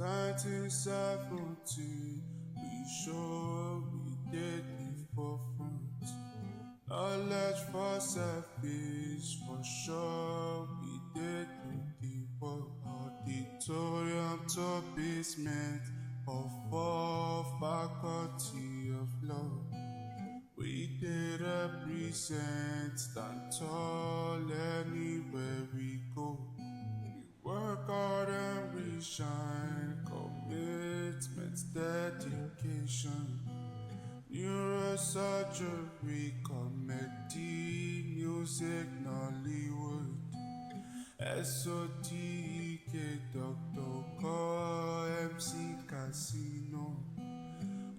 1970, we sure we did live for front. Knowledge for selfish, for sure we did do the work. Auditorium to basement of all faculty of law. We did represent, stand tall anywhere we go. Work hard and we shine, commitment, dedication. Neurosurgery, comedy, music, Nollywood. SOTK, Dr. Call, MC Casino.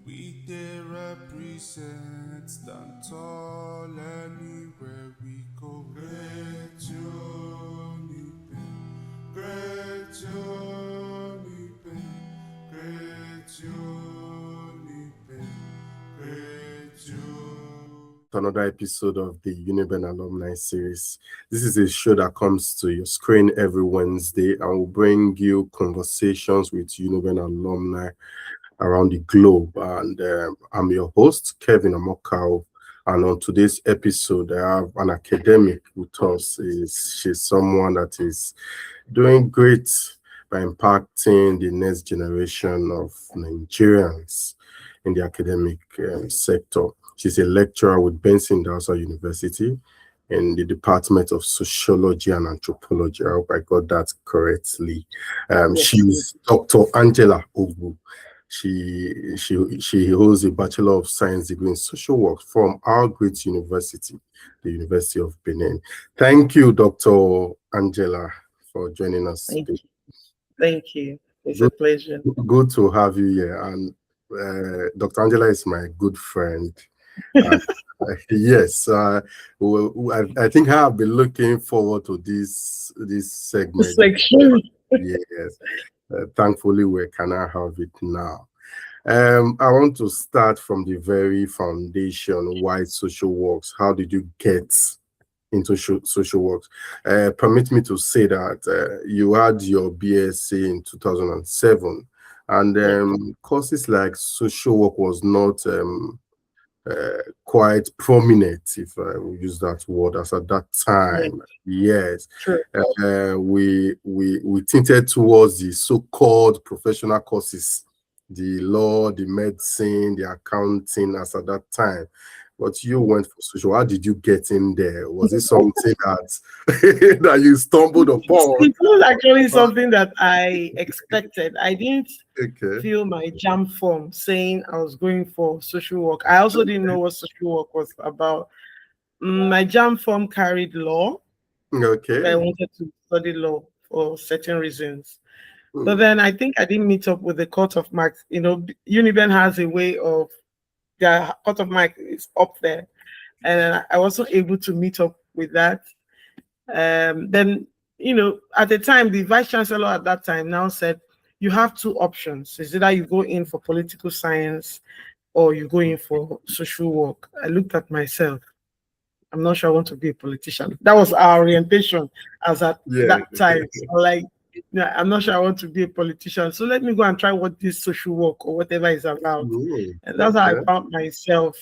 We did represent, stand tall anywhere we go. Great Uniben, great Uniben, great Uniben, great Uniben. Another episode of the Uniben Alumni series. This is a show that comes to your screen every Wednesday and will bring you conversations with Uniben alumni around the globe. And I'm your host, Kevin Omokaro. And on today's episode, I have an academic with us. She's someone that is doing great by impacting the next generation of Nigerians in the academic sector. She's a lecturer with Benson University in the Department of Sociology and Anthropology. I hope I got that correctly. She's Dr. Angela Ogbu. She holds a Bachelor of Science degree in social work from our great university, the University of Benin. Thank you, Dr. Angela, for joining us today. Thank you. It's a pleasure. Good to have you here. And Dr. Angela is my good friend. Yes, I think I have been looking forward to this segment. Section. Yes. Thankfully, we can have it now. I want to start from the very foundation. Why social works? How did you get into social works? Permit me to say that you had your BSc in 2007, and courses like social work was not quite prominent, if I will use that word, as at that time. Yes, True. We tinted towards the so-called professional courses, the law, the medicine, the accounting, as at that time. But you went for social. How did you get in there? Was it something that that you stumbled upon? It was actually something that I expected. I didn't fill my JAM form saying I was going for social work. I also didn't know what social work was about. My JAM form carried law. Okay. I wanted to study law for certain reasons. But then I think I didn't meet up with the cutoff marks. You know, Uniben has a way of their cutoff mark is up there, and I wasn't able to meet up with that. Then, you know, at the time, the vice chancellor at that time now said you have two options: is either you go in for political science or you go in for social work. I looked at myself. I'm not sure I want to be a politician. That was our orientation as at that time. Like, I'm not sure I want to be a politician, so let me go and try what this social work or whatever is about. And that's how I found myself.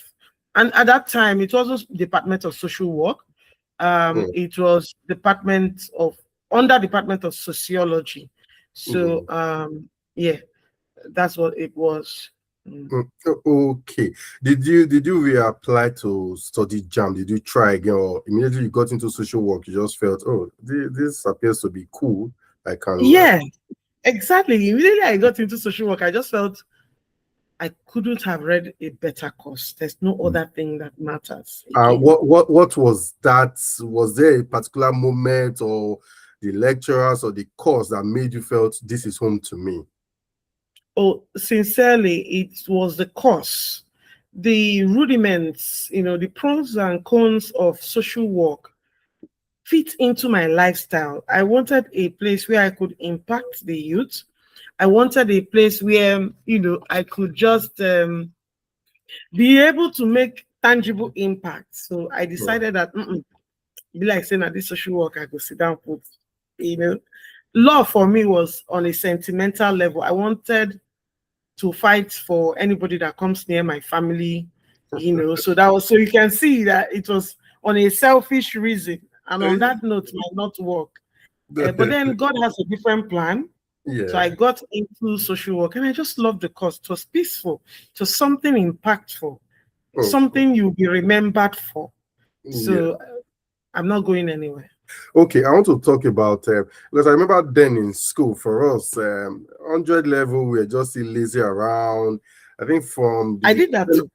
And at that time, it wasn't Department of Social Work. It was under Department of Sociology. So yeah, that's what it was. Okay. Did you reapply to study JAM? Did you try again, or immediately you got into social work, you just felt, oh, this appears to be cool? I can. Yeah, exactly. Immediately I got into social work, I just felt I couldn't have read a better course. There's no other thing that matters. What was that? Was there a particular moment or the lecturers or the course that made you felt this is home to me? Oh, sincerely, it was the course. The rudiments, you know, the pros and cons of social work fit into my lifestyle. I wanted a place where I could impact the youth. I wanted a place where, you know, I could just be able to make tangible impact. So I decided that, be like saying that this social work, I could sit down, put, you know, law for me was on a sentimental level. I wanted to fight for anybody that comes near my family, So that was, so you can see that it was on a selfish reason, and on that note, might not work. But then God has a different plan. So I Yeah. got into social work, and I just loved the course. It was peaceful. It was something impactful, Oh, something you'll be remembered for. yeah. So I'm not going anywhere. Okay, I want to talk about because I remember then in school for us, 100 level, we were just still lazy around. I think from I the did that too.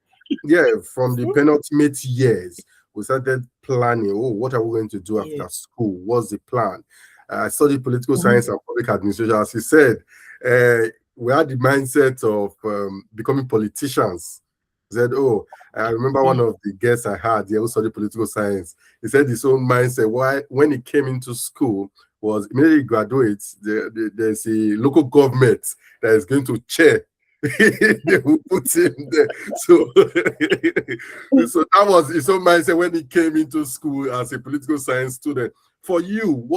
from the penultimate years, we started planning. Oh, what are we going to do Yeah. after school? What's the plan? I studied political Mhm. science and public administration. As you said, we had the mindset of becoming politicians. He said, "Oh, I remember one of the guests I had here who studied political science. He said his own mindset why when he came into school was immediately graduates, there's a local government that is going to chair." They will put him there. So, so that was his own mindset when he came into school as a political science student. For you,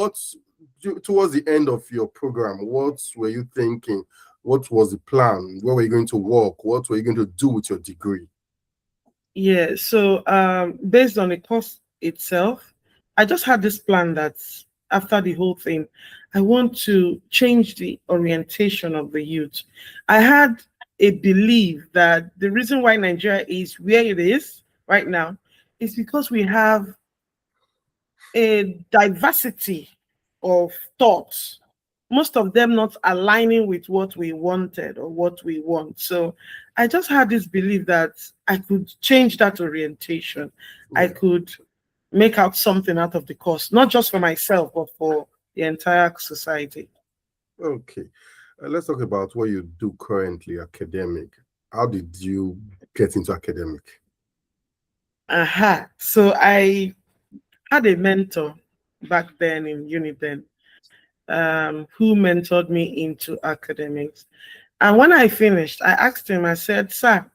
towards the end of your program, what were you thinking? What was the plan? Where were you going to work? What were you going to do with your degree? Yeah. So based on the course itself, I just had this plan that after the whole thing, I want to change the orientation of the youth. I had a belief that the reason why Nigeria is where it is right now is because we have a diversity of thoughts, most of them not aligning with what we wanted or what we want. So I just had this belief that I could change that orientation. I could make out something out of the course, not just for myself, but for the entire society. Okay. Let's talk about what you do currently, academic. How did you get into academic? Aha. So I had a mentor back then in Uniben, who mentored me into academics. And when I finished, I asked him, I said, "Sir,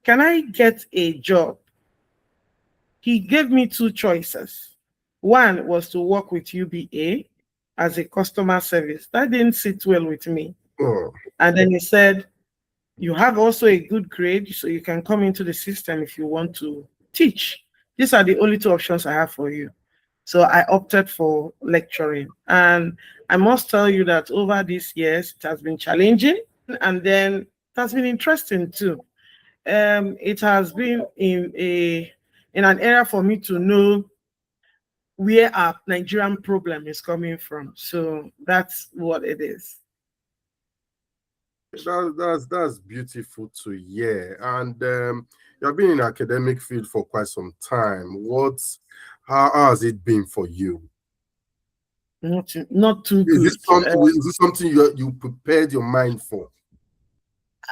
can I get a job?" He gave me two choices. One was to work with UBA as a customer service. That didn't sit well with me. Oh, And then he said, "You have also a good grade, so you can come into the system if you want to teach. These are the only two options I have for you." So I opted for lecturing. And I must tell you that over these years, it has been challenging, and then it has been interesting too. It has been in an area for me to know where our Nigerian problem is coming from. So that's what it is. that's beautiful to hear. And you have been in the academic field for quite some time. How has it been for you? Not too good. Is this something you prepared your mind for?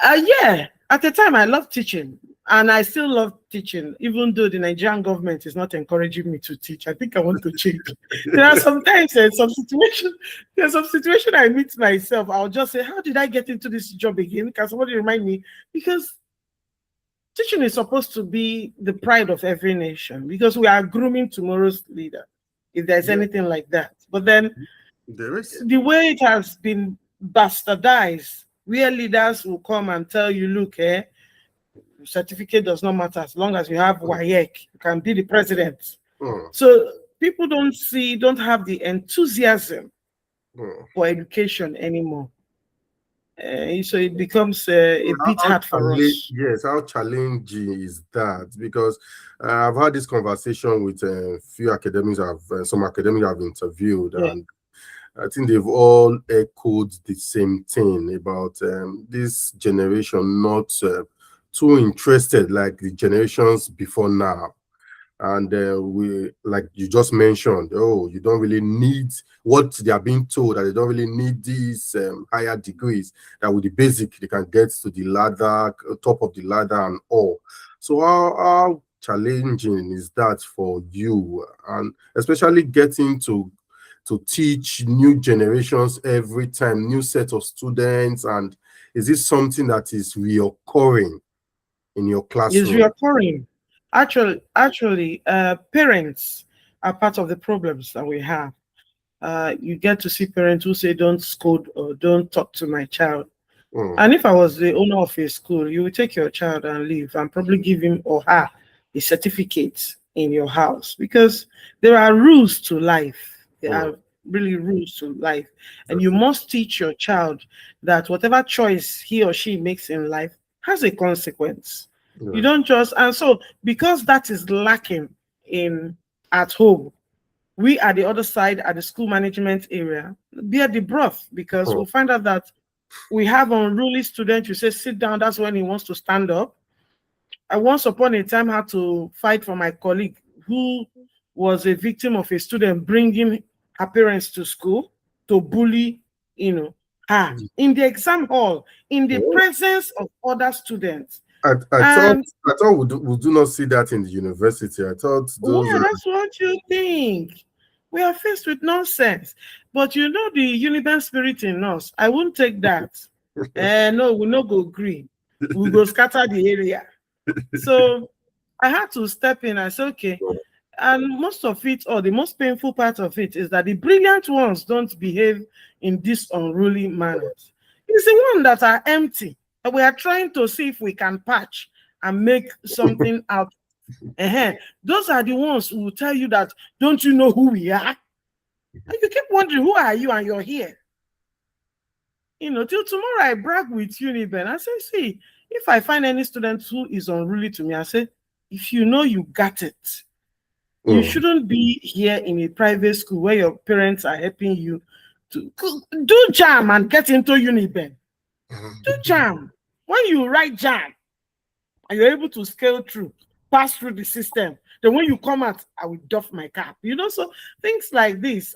Yeah, at the time I loved teaching, and I still love teaching, even though the Nigerian government is not encouraging me to teach. I think I want to change. There are sometimes there's some situation I meet myself. I'll just say, "How did I get into this job again?" Can somebody remind me? Because teaching is supposed to be the pride of every nation, because we are grooming tomorrow's leader, if there's Yeah, anything like that. But then there is. the way it has been bastardized, where leaders will come and tell you, "Look, certificate does not matter as long as you have WAEC, you can be the president." Mm, So people don't have the enthusiasm mm. for education anymore. So it becomes a bit hard for us. Yes, how challenging is that? Because I've had this conversation with a few academics, some academics I've interviewed, Yeah. and I think they've all echoed the same thing about this generation not too interested like the generations before now. And we, like you just mentioned, oh, you don't really need what they are being told, that they don't really need these higher degrees, that with the basic they can get to the ladder, top of the ladder and all. So how challenging is that for you, and especially getting to teach new generations every time, new set of students? And is this something that is reoccurring in your Is classroom? reoccurring. Parents are part of the problems that we have. you get to see parents who say, don't scold or don't talk to my child. Mm. And if I was the owner of a school, you would take your child and leave and probably give him or her a certificate in your house, because there are rules to life. There are really rules to life. And you must teach your child that whatever choice he or she makes in life has a consequence. Yeah. You don't just, and so because that is lacking in at home, we at the other side, at the school management area, bear the brunt, because we'll find out that we have unruly students. You say sit down, that's when he wants to stand up. I once upon a time had to fight for my colleague who was a victim of a student bringing her parents to school to bully, her in the exam hall, in the presence of other students. I thought we do not see that in the university. I thought those. Yeah, that's what you think. We are faced with nonsense. But you know the Uniben spirit in us. I won't take that. No, we'll not go agree. We'll go scatter the area. So I had to step in. I said, okay. And most of it, or the most painful part of it, is that the brilliant ones don't behave in this unruly manners. It's the ones that are empty. And we are trying to see if we can patch and make something out. Those are the ones who will tell you that, don't you know who we are? And you keep wondering, who are you? And you're here. Till tomorrow I brag with Uniben. I say, see, if I find any student who is unruly to me, I say, if you know you got it, you shouldn't be here in a private school where your parents are helping you to do jam and get into Uniben. Do jam. When you write jam and you're able to scale through, pass through the system, then when you come out, I will doff my cap. So things like this.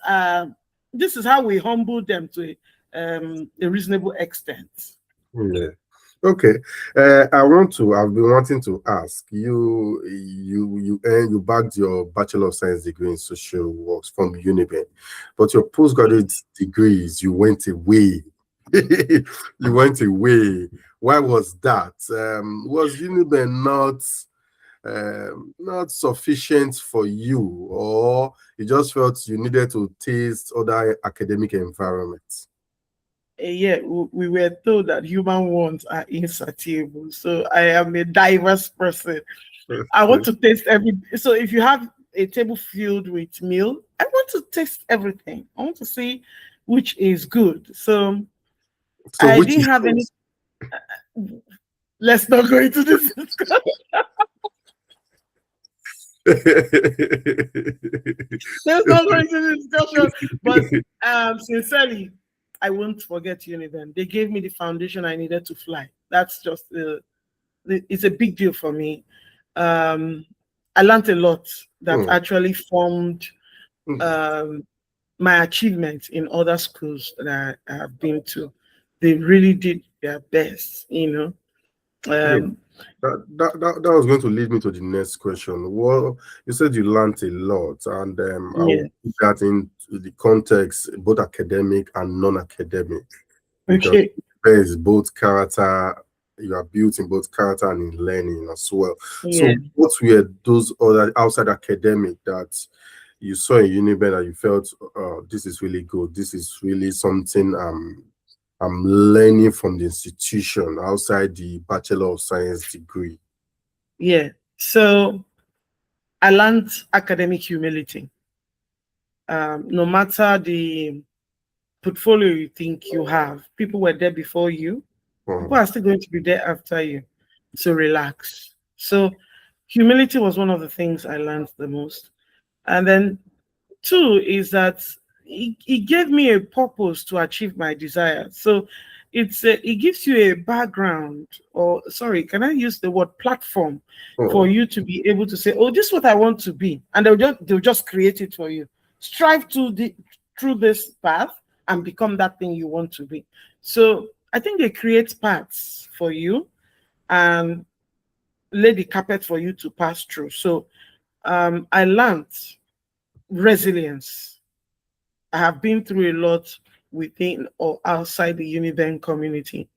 This is how we humble them to a reasonable extent. Yeah. Okay. I've been wanting to ask you. You bagged your Bachelor of Science degree in social works from Uniben, but your postgraduate degrees, you went away. You went away. Why was that? Was Uniben not sufficient for you, or you just felt you needed to taste other academic environments? Yeah, we were told that human wants are insatiable. So I am a diverse person. I want to taste so if you have a table filled with meal, I want to taste everything. I want to see which is good. So I didn't have any. Let's not go into this discussion. Let's not go into this discussion. But sincerely, I won't forget Uniben. They gave me the foundation I needed to fly. That's just it's a big deal for me. I learned a lot that actually formed my achievements in other schools that I have been to. They really did their best, That was going to lead me to the next question. Well, you said you learned a lot, and I'll put that into the context, both academic and non-academic. Okay. There is both character, you are built in both character and in learning as well. So what were those other outside academic that you saw in Uniben that you felt, this is really good, this is really something I'm learning from the institution outside the Bachelor of Science degree? Yeah, so I learned academic humility. No matter the portfolio you think you have, people were there before you, people are still going to be there after you. So relax. So humility was one of the things I learned the most. And then two is that it gave me a purpose to achieve my desire. So it gives you a background, or can I use the word platform, for you to be able to say, oh, this is what I want to be, and they'll just create it for you. Strive through this path and become that thing you want to be. So I think they create paths for you and lay the carpet for you to pass through. So I learned resilience. I have been through a lot within or outside the Uniben community,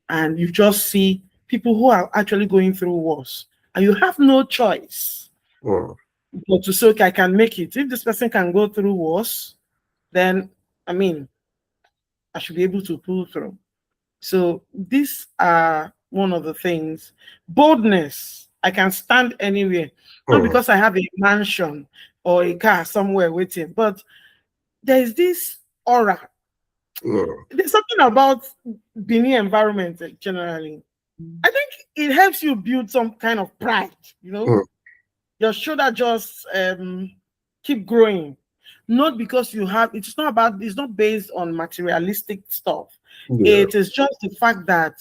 and you just see people who are actually going through wars, and you have no choice but to say, okay, I can make it. If this person can go through wars, then I mean, I should be able to pull through. So these are one of the things. Boldness. I can stand anywhere, not Mm, because I have a mansion or a car somewhere waiting, but there is this aura. mm, There's something about Benin environment generally. I think it helps you build some kind of pride, you know. mm. Your shoulder just keep growing. Not because you have, it's not about, it's not based on materialistic stuff. Yeah. It is just the fact that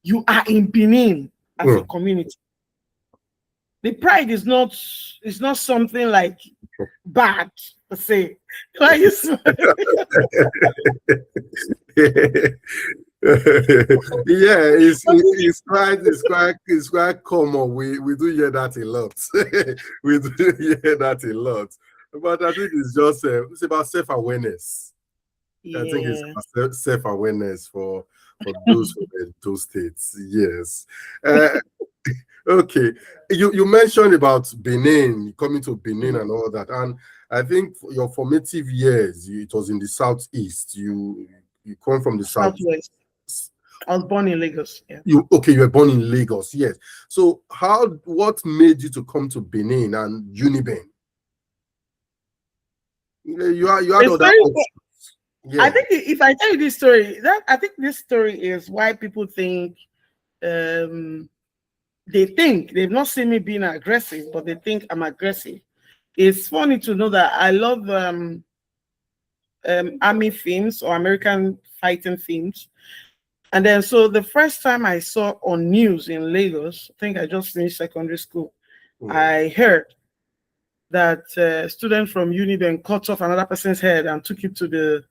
you are in Benin as a Mm. community. The pride is not something like bad per se. Like Yeah, it's quite common. We do hear that a lot. We do hear that a lot. But I think it's about self-awareness. I think it's yeah. about self-awareness for those from those states. Yes. Uh, okay. You mentioned about Benin, coming to Benin and all that. And I think for your formative years, it was in the southeast. You come from the south. Southwest. I was born in Lagos. Yeah. You were born in Lagos, yes. So what made you to come to Benin and Uniben? You had It's other very options. I Yeah. think if I tell you this story, that I think this story is why people think um they think they've not seen me being aggressive, but they think I'm aggressive. It's funny to know that I love army films or American fighting films. And then, so the first time I saw on news in Lagos, I think I just finished secondary school, Mm. I heard that a student from Uniben cut off another person's head and took it to the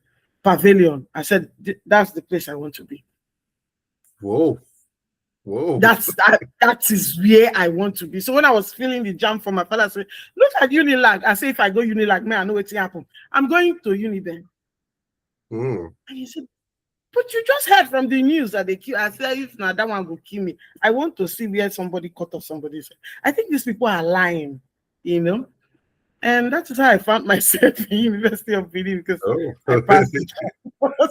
pavilion. I said, That's the place I want to be. Whoa. Whoa. That is where I want to be. So when I was feeling the jam from my father, I said, Look at Unilag. I say, if I go Unilag, man, I know what's happen. I'm going to Uniben. Mm. And he said, But you just heard from the news that they kill. I said, if now that one will kill me. I want to see where somebody cut off somebody's head. I think these people are lying, you know. And that is how I found myself in University of Benin because Oh. I passed the job.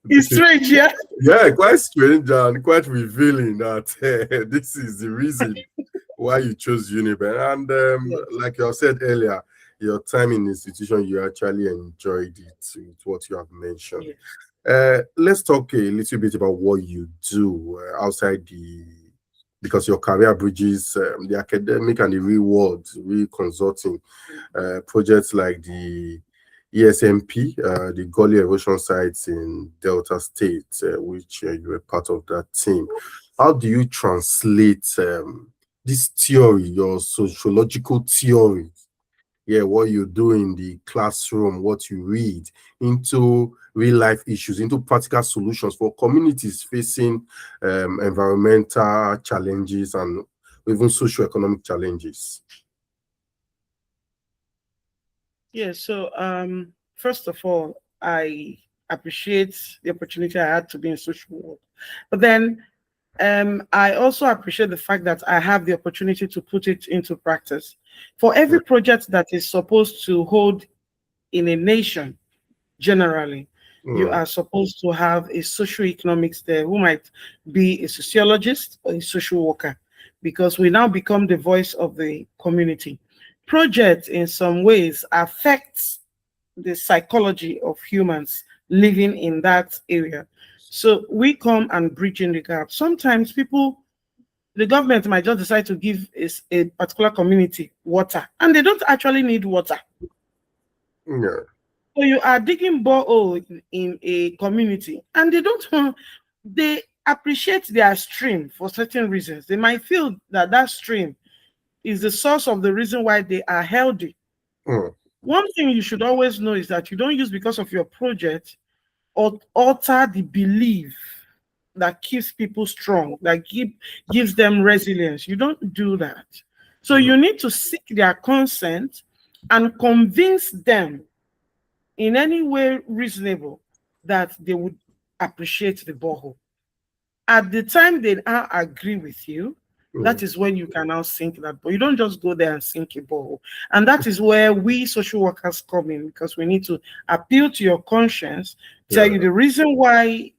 It's strange, yeah. Yeah, quite strange and quite revealing that this is the reason why you chose Uniben. And Yes. like you have said earlier, your time in institution, you actually enjoyed it with what you have mentioned. Yes. Let's talk a little bit about what you do outside because your career bridges the academic and the real world, real consulting projects like the ESMP, the Gully erosion sites in Delta State, which you were part of that team. How do you translate this theory, your sociological theory, what you do in the classroom, what you read, into real life issues, into practical solutions for communities facing environmental challenges and even socio-economic challenges? Yeah, so first of all, I appreciate the opportunity I had to be in social work. But then I also appreciate the fact that I have the opportunity to put it into practice. For every project that is supposed to hold in a nation, generally, you Mm, are supposed to have a socioeconomics there who might be a sociologist or a social worker, because we now become the voice of the community. Project in some ways affects the psychology of humans living in that area. So we come and bridge in the gap. Sometimes the government might just decide to give a particular community water, and they don't actually need water. yeah. So you are digging borehole in a community, and they don't they appreciate their stream for certain reasons. They might feel that that stream is the source of the reason why they are healthy. Mm, One thing you should always know is that you don't use because of your project or alter the belief that keeps people strong, that gives them resilience. You don't do that. So mm, you need to seek their consent and convince them in any way reasonable that they would appreciate the borehole. At the time they agree with you, That is when you can now sink that ball. You don't just go there and sink a ball. And that is where we social workers come in, because we need to appeal to your conscience, tell you the reason why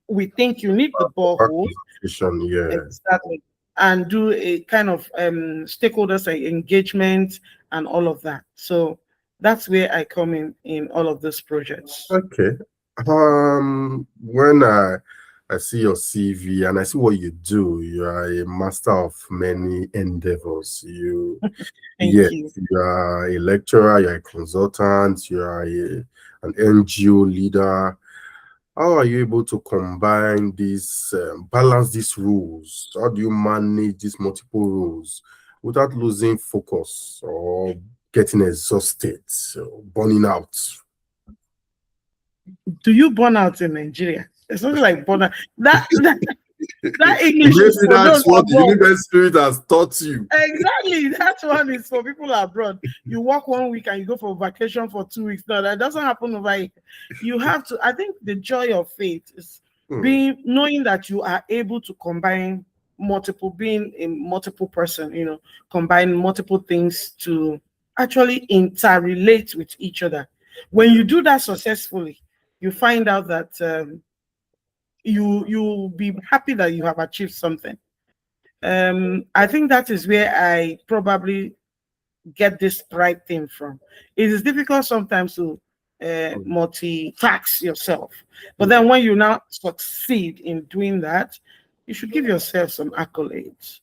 we think you need the borehole. Exactly. And do a kind of stakeholders engagement and all of that. So that's where I come in all of those projects. Okay. When I see your CV and I see what you do, you are a master of many endeavors. Thank you. You are a lecturer, you're a consultant, you are an NGO leader. How are you able to combine these, balance these roles? How do you manage these multiple roles without losing focus or getting exhausted, burning out? Do you burn out in Nigeria? It's not like burn out. That English Maybe is for that's those what the abroad. Uniben spirit has taught you. Exactly. That one is for people abroad. You work 1 week and you go for vacation for 2 weeks. No, that doesn't happen over here. You have to, I think the joy of faith is knowing that you are able to combine being a multiple person, combine multiple things to actually interrelate with each other. When you do that successfully, you find out that you'll be happy that you have achieved something. I think that is where I probably get this pride thing from. It is difficult sometimes to multitask yourself, but then when you now succeed in doing that, you should give yourself some accolades.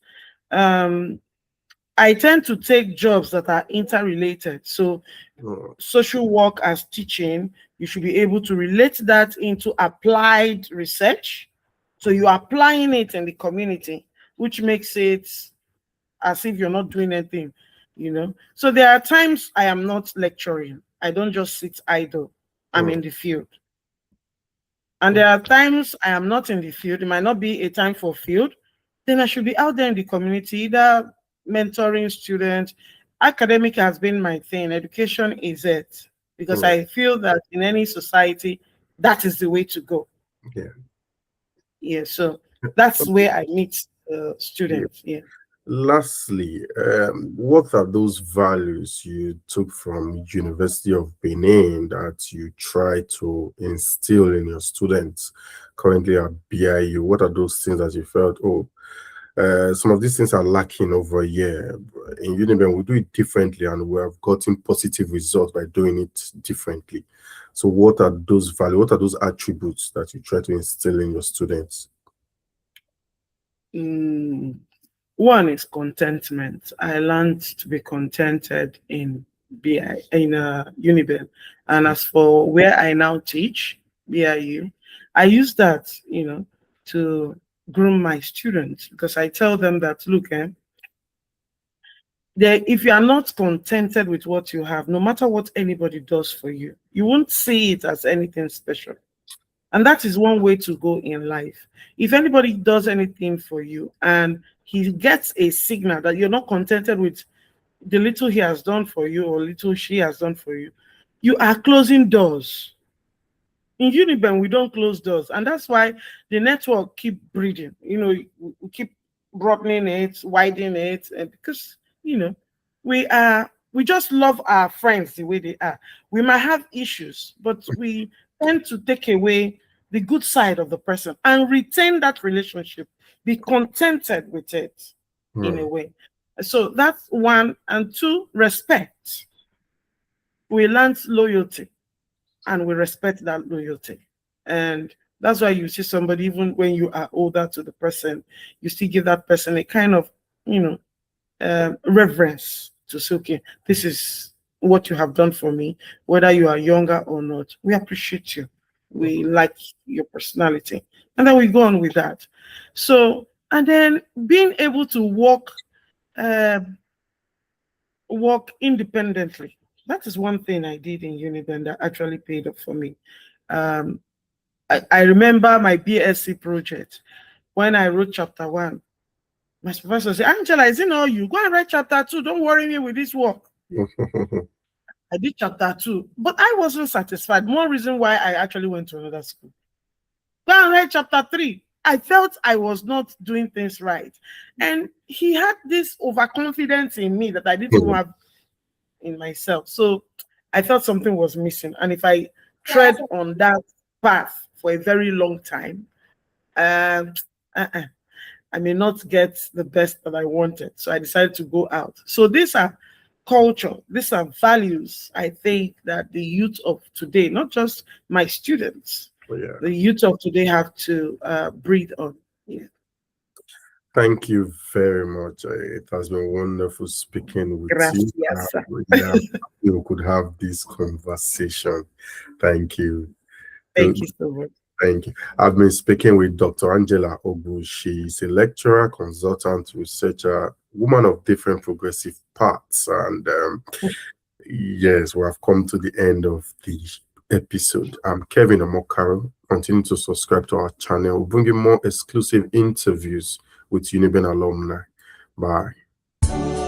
I tend to take jobs that are interrelated. So social work as teaching, you should be able to relate that into applied research. So you're applying it in the community, which makes it as if you're not doing anything, So there are times I am not lecturing. I don't just sit idle. I'm in the field. And there are times I am not in the field. It might not be a time for field. Then I should be out there in the community, either mentoring students. Academic has been my thing. Education is it. Because I feel that in any society, that is the way to go. So that's where I meet students. Lastly, what are those values you took from University of Benin that you try to instill in your students currently at BIU? What are those things that you felt, some of these things are lacking over here? In Uniben, we do it differently and we have gotten positive results by doing it differently. So what are those values? What are those attributes that you try to instill in your students? One is contentment. I learned to be contented in Uniben. And as for where I now teach, BIU, I use that, to groom my students, because I tell them that, look, if you are not contented with what you have, no matter what anybody does for you, you won't see it as anything special. And that is one way to go in life. If anybody does anything for you and he gets a signal that you're not contented with the little he has done for you or little she has done for you, you are closing doors. In Uniben, we don't close doors. And that's why the network keep breeding. We keep broadening it, widening it, because, we just love our friends the way they are. We might have issues, but we tend to take away the good side of the person and retain that relationship, be contented with it in a way. So that's one. And two, respect. We learn loyalty and we respect that loyalty. And that's why you see somebody, even when you are older to the person, you still give that person a kind of, reverence to say, okay, this is what you have done for me, whether you are younger or not. We appreciate you. We like your personality. And then we go on with that. So, and then being able to walk independently. That is one thing I did in Uniben that actually paid off for me. I remember my BSc project. When I wrote chapter 1, my professor said, Angela, is it all you? Go and write chapter 2. Don't worry me with this work. I did chapter 2, but I wasn't satisfied. One reason why I actually went to another school. Go and write chapter 3. I felt I was not doing things right. And he had this overconfidence in me that I didn't even have in myself. So I felt something was missing. And if I tread on that path for a very long time, I may not get the best that I wanted. So I decided to go out. So these are culture, these are values, I think, that the youth of today, not just my students, the youth of today have to breathe on. Yeah. Thank you very much. It has been wonderful speaking with Gracias. you. We could have this conversation. Thank you. Thank you so much. Thank you. I've been speaking with Dr. Angela Ogbu. She's a lecturer, consultant, researcher, woman of different progressive paths. And yes, we have come to the end of the episode. I'm Kevin Omokaro. Continue to subscribe to our channel. We'll bring you more exclusive interviews with Uniben alumni. Bye.